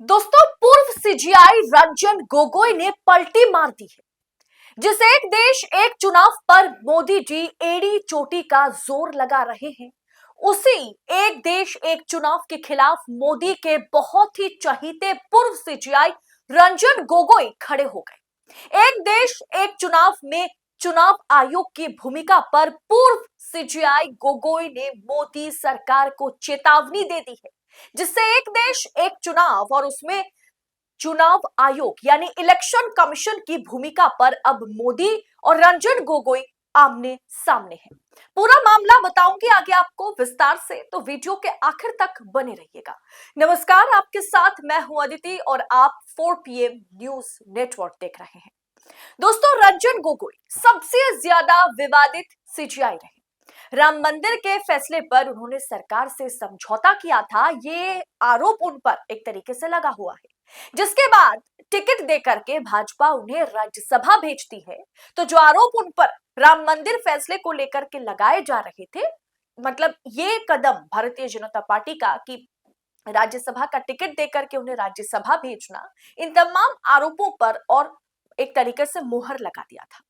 दोस्तों, पूर्व सीजीआई रंजन गोगोई ने पलटी मार दी है। जिस एक देश एक चुनाव पर मोदी जी एड़ी चोटी का जोर लगा रहे हैं, उसी एक देश एक चुनाव के खिलाफ मोदी के बहुत ही चहीते पूर्व सीजीआई रंजन गोगोई खड़े हो गए। एक देश एक चुनाव में चुनाव आयोग की भूमिका पर पूर्व सीजीआई गोगोई ने मोदी सरकार को चेतावनी दे दी है, जिससे एक देश एक चुनाव और उसमें चुनाव आयोग यानी इलेक्शन कमीशन की भूमिका पर अब मोदी और रंजन गोगोई आमने सामने हैं। पूरा मामला बताऊंगी आगे आपको विस्तार से, तो वीडियो के आखिर तक बने रहिएगा। नमस्कार, आपके साथ मैं हूं अदिति और आप 4 PM न्यूज नेटवर्क देख रहे हैं। दोस्तों, रंजन गोगोई सबसे ज्यादा विवादित सीजीआई रहे। राम मंदिर के फैसले पर उन्होंने सरकार से समझौता किया था, ये आरोप उन पर एक तरीके से लगा हुआ है, जिसके बाद टिकट देकर के भाजपा उन्हें राज्यसभा भेजती है। तो जो आरोप उन पर राम मंदिर फैसले को लेकर के लगाए जा रहे थे, मतलब ये कदम भारतीय जनता पार्टी का कि राज्यसभा का टिकट देकर के उन्हें राज्यसभा भेजना, इन तमाम आरोपों पर और एक तरीके से मुहर लगा दिया था।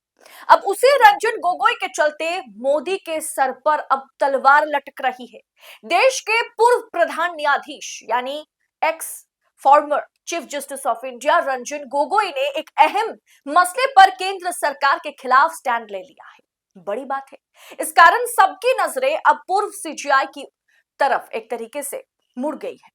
अब उसी रंजन गोगोई के चलते मोदी के सर पर अब तलवार लटक रही है। देश के पूर्व प्रधान न्यायाधीश यानी x former chief justice of India Ranjan Gogoi ने एक अहम मसले पर केंद्र सरकार के खिलाफ स्टैंड ले लिया है। बड़ी बात है। इस कारण सबकी नजरें अब पूर्व सीजीआई की तरफ एक तरीके से मुड़ गई है।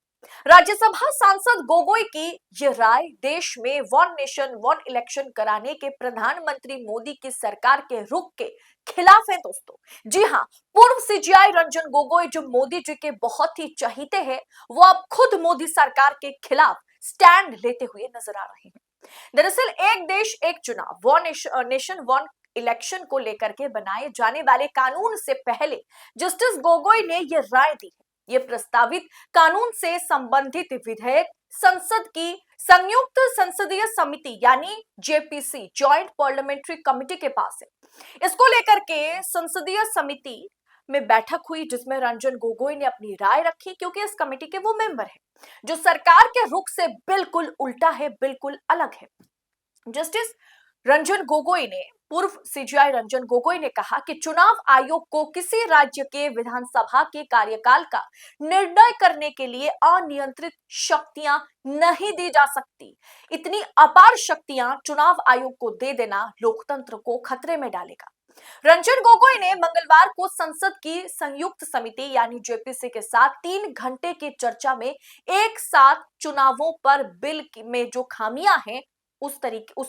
राज्यसभा सांसद गोगोई की यह राय देश में वन नेशन वन इलेक्शन कराने के प्रधानमंत्री मोदी की सरकार के रुख के खिलाफ है। दोस्तों, जी हां, पूर्व सीजीआई रंजन गोगोई जो मोदी जी के बहुत ही चहीते हैं, वो अब खुद मोदी सरकार के खिलाफ स्टैंड लेते हुए नजर आ रहे हैं। दरअसल एक देश एक चुनाव वन नेशन वन इलेक्शन को लेकर के बनाए जाने वाले कानून से पहले जस्टिस गोगोई ने यह राय दी है। ये प्रस्तावित कानून से संबंधित विधेयक संसद की संयुक्त संसदीय समिति यानी जेपीसी जॉइंट पार्लियामेंट्री कमिटी के पास है। इसको लेकर के संसदीय समिति में बैठक हुई, जिसमें रंजन गोगोई ने अपनी राय रखी, क्योंकि इस कमेटी के वो मेंबर हैं जो सरकार के रुख से बिल्कुल उल्टा है, बिल्कुल अलग है। जस्टिस रंजन गोगोई ने पूर्व सीजीआई रंजन गोगोई ने कहा कि चुनाव आयोग को किसी राज्य के विधानसभा के कार्यकाल का निर्णय करने के लिए अनियंत्रित शक्तियां नहीं दी जा सकती। इतनी अपार शक्तियां चुनाव आयोग को दे देना लोकतंत्र को खतरे में डालेगा। रंजन गोगोई ने मंगलवार को संसद की संयुक्त समिति यानी जेपीसी के साथ 3 घंटे की चर्चा में एक साथ चुनावों पर बिल में जो खामियां हैं उस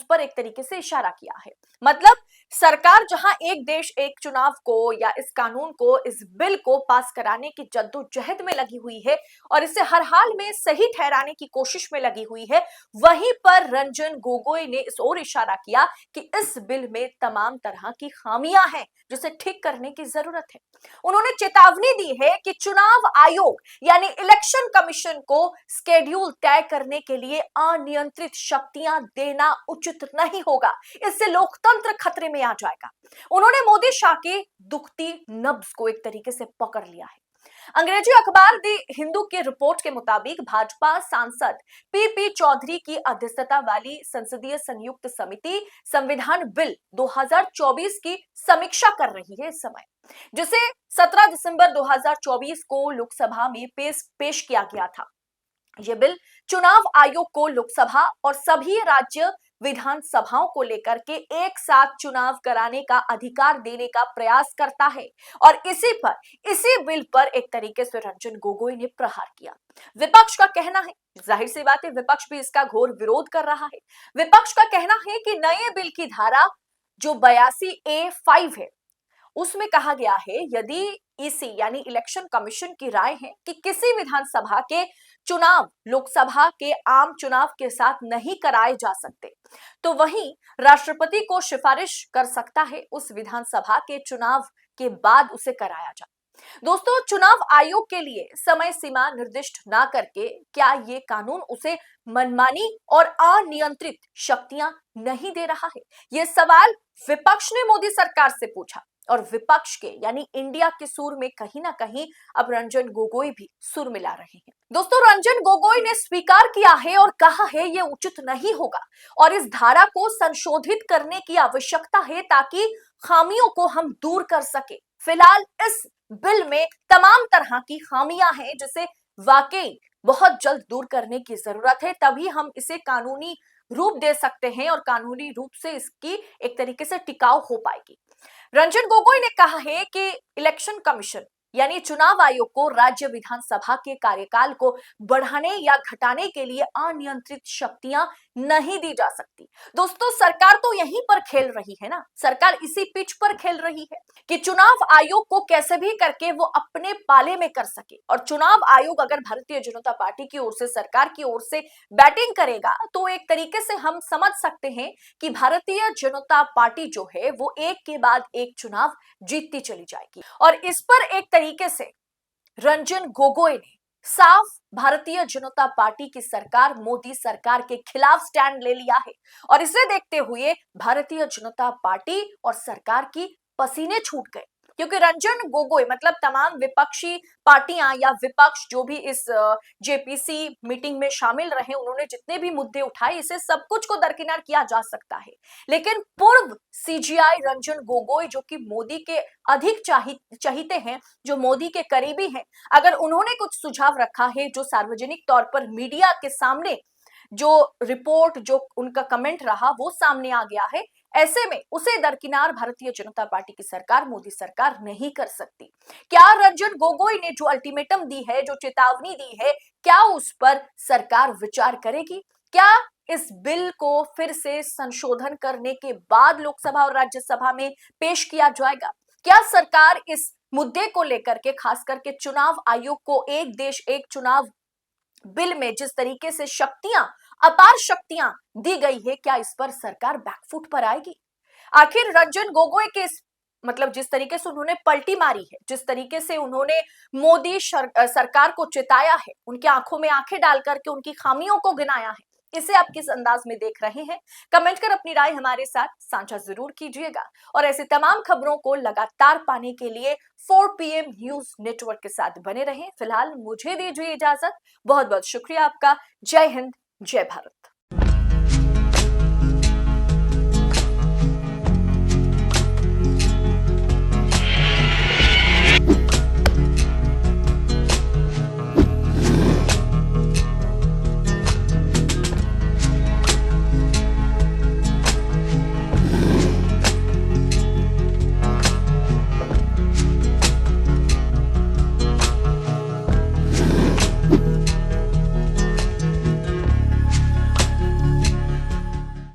पर एक तरीके से इशारा किया है। मतलब सरकार जहां एक देश एक चुनाव को या इस कानून को, इस बिल को पास कराने की जद्दोजहद में लगी हुई है और इसे हर हाल में सही ठहराने की कोशिश में लगी हुई है, वहीं पर रंजन गोगोई ने इस ओर इशारा किया कि इस बिल में तमाम तरह की खामियां हैं जिसे ठीक करने की जरूरत है। उन्होंने चेतावनी दी है कि चुनाव आयोग यानी इलेक्शन कमीशन को स्केड्यूल तय करने के लिए अनियंत्रित शक्तियां देना उचित नहीं होगा। इससे लोकतंत्र खतरे में आ जाएगा। उन्होंने मोदी शाह की दुखती नब्ज को एक तरीके से पकड़ लिया है। अंग्रेजी अखबार दी हिंदू की रिपोर्ट के मुताबिक भाजपा सांसद पीपी चौधरी की अध्यक्षता वाली संसदीय संयुक्त समिति संविधान बिल 2024 की समीक्षा कर रही है इस समय, जिसे 17 दिसंबर 2024 को लोकसभा में पेश किया गया था। यह बिल चुनाव आयोग को लोकसभा और सभी राज्य विधानसभाओं को लेकर के एक साथ चुनाव कराने का अधिकार देने का प्रयास करता है और इसी बिल पर एक तरीके से रंजन गोगोई ने प्रहार किया। विपक्ष का कहना है, जाहिर सी बात है, विपक्ष भी इसका घोर विरोध कर रहा है। विपक्ष का कहना है कि नए बिल की धारा जो 82A5 है, उसमें कहा गया है यदि ईसी यानी इलेक्शन कमीशन की राय है कि किसी विधानसभा के चुनाव लोकसभा के आम चुनाव के साथ नहीं कराए जा सकते, तो वहीं राष्ट्रपति को सिफारिश कर सकता है उस विधानसभा के चुनाव के बाद उसे कराया जाए। दोस्तों, चुनाव आयोग के लिए समय सीमा निर्दिष्ट ना करके क्या ये कानून उसे मनमानी और अनियंत्रित शक्तियां नहीं दे रहा है? यह सवाल विपक्ष ने मोदी सरकार से पूछा और विपक्ष के यानी इंडिया के सुर में कहीं ना कहीं अब रंजन गोगोई भी सुर मिला रहे हैं। दोस्तों, रंजन गोगोई ने स्वीकार किया है और कहा है ये उचित नहीं होगा और इस धारा को संशोधित करने की आवश्यकता है ताकि खामियों को हम दूर कर सके। फिलहाल इस बिल में तमाम तरह की खामियां हैं जिसे वाकई बहुत जल्द दूर करने की जरूरत है, तभी हम इसे कानूनी रूप दे सकते हैं और कानूनी रूप से इसकी एक तरीके से टिकाऊ हो पाएगी। रंजन गोगोई ने कहा है कि इलेक्शन कमीशन यानी चुनाव आयोग को राज्य विधानसभा के कार्यकाल को बढ़ाने या घटाने के लिए अनियंत्रित शक्तियां नहीं दी जा सकती। दोस्तों, सरकार तो यहीं पर खेल रही है ना, सरकार इसी पिच पर खेल रही है कि चुनाव आयोग को कैसे भी करके वो अपने पाले में कर सके। और चुनाव आयोग अगर भारतीय जनता पार्टी की ओर से, सरकार की ओर से बैटिंग करेगा तो एक तरीके से हम समझ सकते हैं कि भारतीय जनता पार्टी जो है वो एक के बाद एक चुनाव जीतती चली जाएगी। और इस पर एक तरीके से रंजन गोगोई ने साफ भारतीय जनता पार्टी की सरकार, मोदी सरकार के खिलाफ स्टैंड ले लिया है। और इसे देखते हुए भारतीय जनता पार्टी और सरकार की पसीने छूट गए, क्योंकि रंजन गोगोई मतलब तमाम विपक्षी पार्टियां या विपक्ष जो भी इस जेपीसी मीटिंग में शामिल रहे, उन्होंने जितने भी मुद्दे उठाए, इसे सब कुछ को दरकिनार किया जा सकता है। लेकिन पूर्व सीजीआई रंजन गोगोई जो कि मोदी के अधिक चाहते हैं, जो मोदी के करीबी हैं, अगर उन्होंने कुछ सुझाव रखा है जो सार्वजनिक तौर पर मीडिया के सामने जो रिपोर्ट, जो उनका कमेंट रहा वो सामने आ गया है, ऐसे में उसे दरकिनार भारतीय जनता पार्टी की सरकार, मोदी सरकार नहीं कर सकती। क्या रंजन गोगोई ने जो अल्टीमेटम दी है, जो चेतावनी दी है, क्या उस पर सरकार विचार करेगी? क्या इस बिल को फिर से संशोधन करने के बाद लोकसभा और राज्यसभा में पेश किया जाएगा? क्या सरकार इस मुद्दे को लेकर के, खास करके चुनाव आयोग को एक देश एक चुनाव बिल में जिस तरीके से शक्तियां, अपार शक्तियां दी गई है, क्या इस पर सरकार बैकफुट पर आएगी? आखिर रंजन गोगोई के मतलब जिस तरीके से उन्होंने पलटी मारी है, जिस तरीके से उन्होंने मोदी सरकार को चिताया है, उनकी आंखों में आंखें डाल करके उनकी खामियों को गिनाया है, इसे आप किस अंदाज में देख रहे हैं? कमेंट कर अपनी राय हमारे साथ साझा जरूर कीजिएगा। और ऐसी तमाम खबरों को लगातार पाने के लिए 4 PM न्यूज नेटवर्क के साथ बने रहें। फिलहाल मुझे दीजिए इजाजत। बहुत बहुत शुक्रिया आपका। जय हिंद, जय भारत।